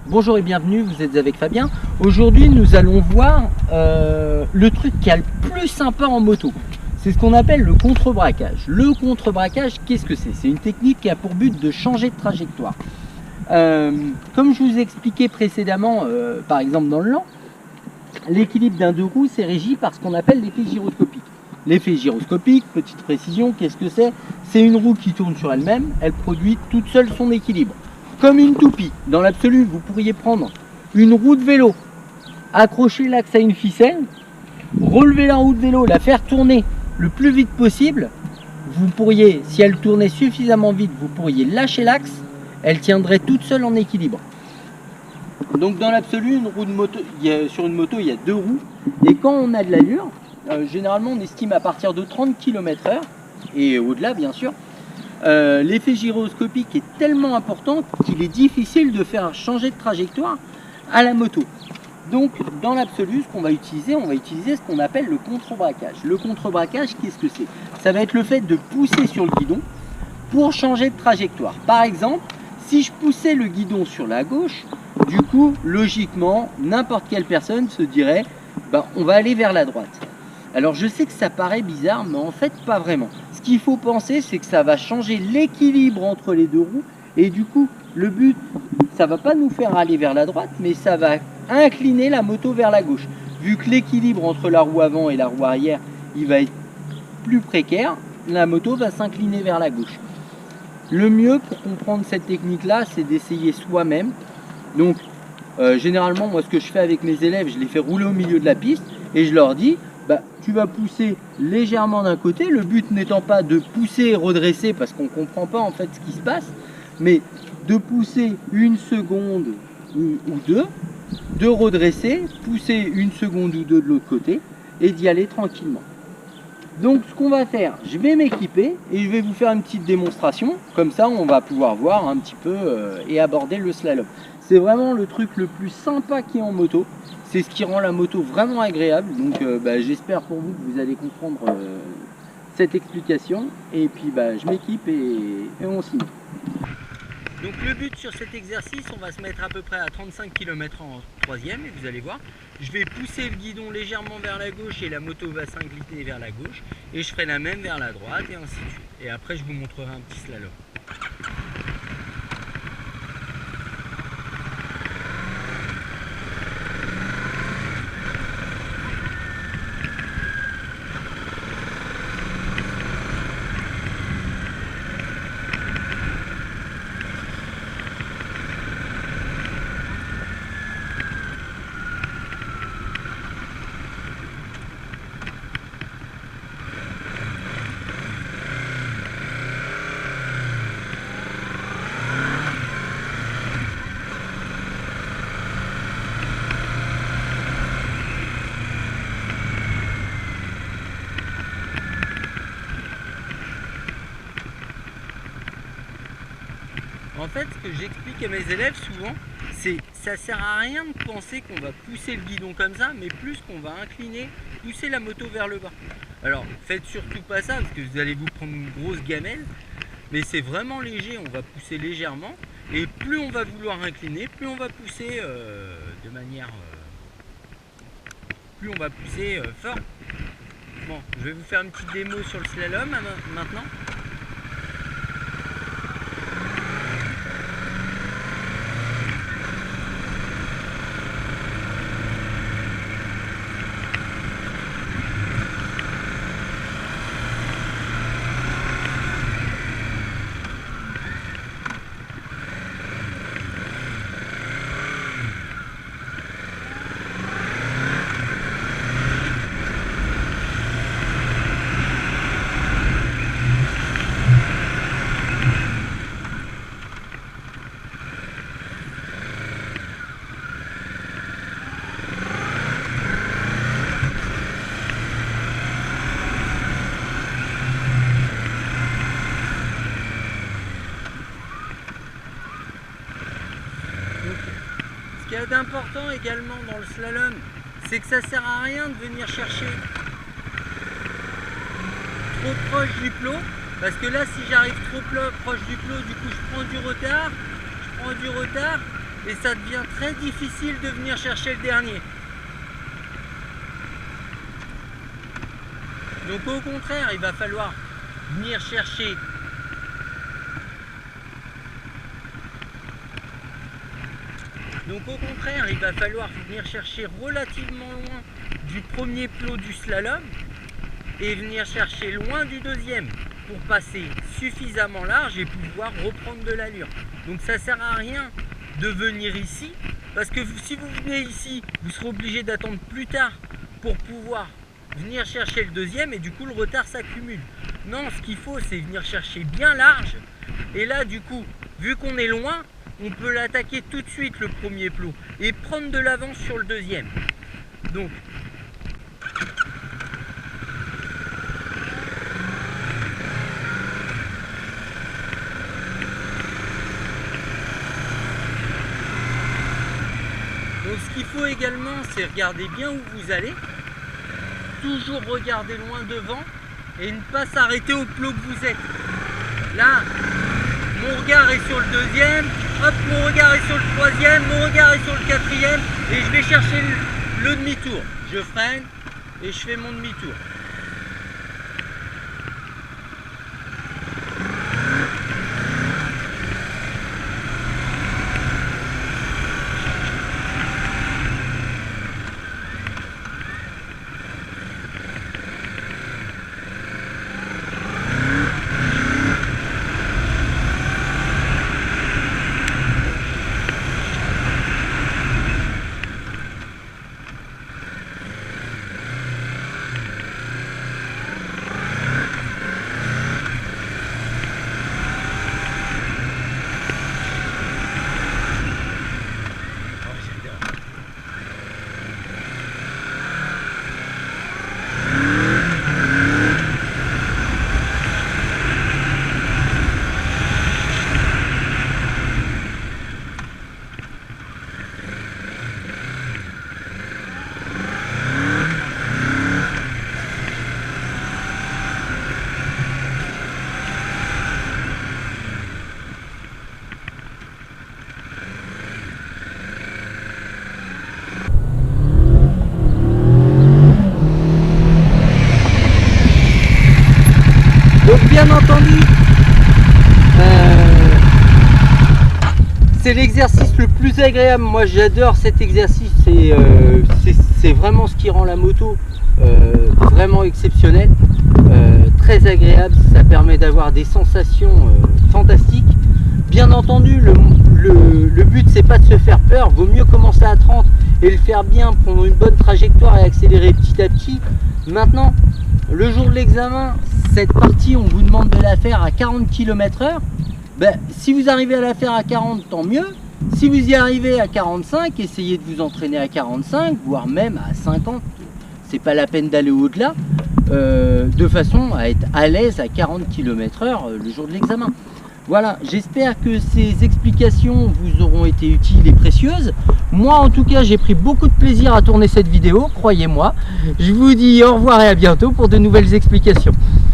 Bonjour et bienvenue, vous êtes avec Fabien. Aujourd'hui nous allons voir le truc qui est le plus sympa en moto. C'est ce qu'on appelle le contre-braquage. Le contre-braquage, qu'est-ce que c'est? C'est une technique qui a pour but de changer de trajectoire. Comme je vous ai expliqué précédemment, par exemple dans le Lan, l'équilibre d'un deux roues c'est régi par ce qu'on appelle l'effet gyroscopique. L'effet gyroscopique, petite précision, qu'est-ce que c'est? C'est une roue qui tourne sur elle-même, elle produit toute seule son équilibre. Comme une toupie. Dans l'absolu, vous pourriez prendre une roue de vélo, accrocher l'axe à une ficelle, relever la roue de vélo, la faire tourner le plus vite possible. Vous pourriez, si elle tournait suffisamment vite, vous pourriez lâcher l'axe, elle tiendrait toute seule en équilibre. Donc dans l'absolu, une roue de moto, sur une moto, il y a deux roues. Et quand on a de l'allure, généralement on estime à partir de 30 km/h, et au-delà bien sûr, l'effet gyroscopique est tellement important qu'il est difficile de faire changer de trajectoire à la moto. Donc dans l'absolu, ce qu'on va utiliser, ce qu'on appelle le contre-braquage. Le contre-braquage, qu'est-ce que c'est? Ça va être le fait de pousser sur le guidon pour changer de trajectoire. Par exemple, si je poussais le guidon sur la gauche, du coup, logiquement, n'importe quelle personne se dirait on va aller vers la droite. Alors je sais que ça paraît bizarre, mais en fait pas vraiment. Ce qu'il faut penser, c'est que ça va changer l'équilibre entre les deux roues. Et du coup, le but, ça va pas nous faire aller vers la droite, mais ça va incliner la moto vers la gauche. Vu que l'équilibre entre la roue avant et la roue arrière, il va être plus précaire, la moto va s'incliner vers la gauche. Le mieux pour comprendre cette technique-là, c'est d'essayer soi-même. Donc, généralement, moi, ce que je fais avec mes élèves, je les fais rouler au milieu de la piste et je leur dis, tu vas pousser légèrement d'un côté, le but n'étant pas de pousser et redresser parce qu'on ne comprend pas en fait ce qui se passe, mais de pousser une seconde ou deux, de redresser, pousser une seconde ou deux de l'autre côté et d'y aller tranquillement. Donc ce qu'on va faire, je vais m'équiper et je vais vous faire une petite démonstration, comme ça on va pouvoir voir un petit peu et aborder le slalom. C'est vraiment le truc le plus sympa qui est en moto. C'est ce qui rend la moto vraiment agréable. Donc j'espère pour vous que vous allez comprendre cette explication. Et puis je m'équipe et on s'y met. Donc le but sur cet exercice, on va se mettre à peu près à 35 km en troisième. Et vous allez voir, je vais pousser le guidon légèrement vers la gauche et la moto va s'incliner vers la gauche. Et je ferai la même vers la droite et ainsi de suite. Et après je vous montrerai un petit slalom. En fait, ce que j'explique à mes élèves souvent, c'est ça sert à rien de penser qu'on va pousser le guidon comme ça, mais plus qu'on va incliner, pousser la moto vers le bas. Alors, faites surtout pas ça, parce que vous allez vous prendre une grosse gamelle, mais c'est vraiment léger, on va pousser légèrement, et plus on va vouloir incliner, plus on va pousser de manière... plus on va pousser fort. Bon, je vais vous faire une petite démo sur le slalom maintenant. Ce qu'il y a d'important également dans le slalom, c'est que ça sert à rien de venir chercher trop proche du plot, parce que là si j'arrive trop proche du plot, du coup je prends du retard, et ça devient très difficile de venir chercher le dernier. Donc au contraire, il va falloir venir chercher relativement loin du premier plot du slalom et venir chercher loin du deuxième pour passer suffisamment large et pouvoir reprendre de l'allure. Donc ça sert à rien de venir ici, parce que si vous venez ici, vous serez obligé d'attendre plus tard pour pouvoir venir chercher le deuxième et du coup le retard s'accumule. Non, ce qu'il faut, c'est venir chercher bien large, et là du coup, vu qu'on est loin, on peut l'attaquer tout de suite le premier plot et prendre de l'avance sur le deuxième. Donc ce qu'il faut également, c'est regarder bien où vous allez, toujours regarder loin devant et ne pas s'arrêter au plot que vous êtes. Là, mon regard est sur le deuxième, hop, mon regard est sur le troisième, mon regard est sur le quatrième et je vais chercher le demi-tour. Je freine et je fais mon demi-tour. Donc bien entendu, c'est l'exercice le plus agréable. Moi j'adore cet exercice, c'est vraiment ce qui rend la moto vraiment exceptionnelle, très agréable. Ça permet d'avoir des sensations fantastiques. Bien entendu, le but c'est pas de se faire peur, vaut mieux commencer à 30 et le faire bien, prendre une bonne trajectoire et accélérer petit à petit. Maintenant, le jour de l'examen, cette partie on vous demande de la faire à 40 km/h. Ben, si vous arrivez à la faire à 40, tant mieux. Si vous y arrivez à 45, essayez de vous entraîner à 45, voire même à 50. C'est pas la peine d'aller au-delà, de façon à être à l'aise à 40 km/h le jour de l'examen. Voilà, j'espère que ces explications vous auront été utiles et précieuses. Moi en tout cas j'ai pris beaucoup de plaisir à tourner cette vidéo, croyez-moi. Je vous dis au revoir et à bientôt pour de nouvelles explications.